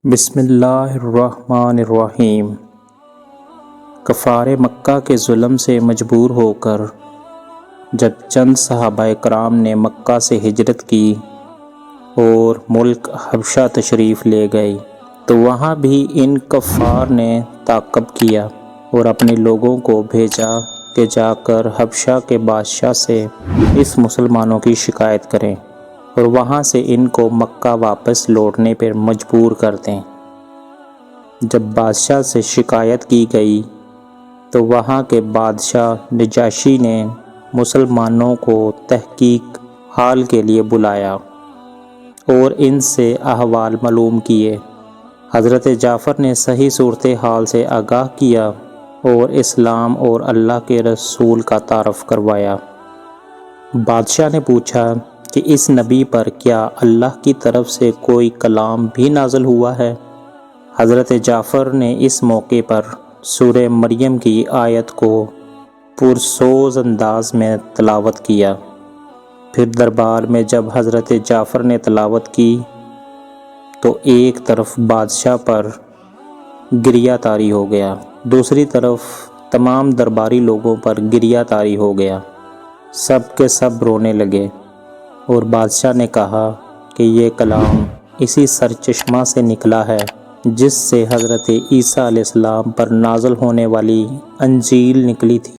بسم اللہ الرحمن الرحیم۔ کفار مکہ کے ظلم سے مجبور ہو کر جب چند صحابہ کرام نے مکہ سے ہجرت کی اور ملک حبشہ تشریف لے گئے تو وہاں بھی ان کفار نے تعاقب کیا اور اپنے لوگوں کو بھیجا کہ جا کر حبشہ کے بادشاہ سے اس مسلمانوں کی شکایت کریں اور وہاں سے ان کو مکہ واپس لوٹنے پر مجبور کر دیں۔ جب بادشاہ سے شکایت کی گئی تو وہاں کے بادشاہ نجاشی نے مسلمانوں کو تحقیق حال کے لیے بلایا اور ان سے احوال معلوم کیے۔ حضرت جعفر نے صحیح صورتحال سے آگاہ کیا اور اسلام اور اللہ کے رسول کا تعارف کروایا۔ بادشاہ نے پوچھا کہ اس نبی پر کیا اللہ کی طرف سے کوئی کلام بھی نازل ہوا ہے؟ حضرت جعفر نے اس موقع پر سورہ مریم کی آیت کو پرسوز انداز میں تلاوت کیا۔ پھر دربار میں جب حضرت جعفر نے تلاوت کی تو ایک طرف بادشاہ پر گریہ طاری ہو گیا، دوسری طرف تمام درباری لوگوں پر گریہ طاری ہو گیا، سب کے سب رونے لگے اور بادشاہ نے کہا کہ یہ کلام اسی سرچشمہ سے نکلا ہے جس سے حضرت عیسیٰ علیہ السلام پر نازل ہونے والی انجیل نکلی تھی۔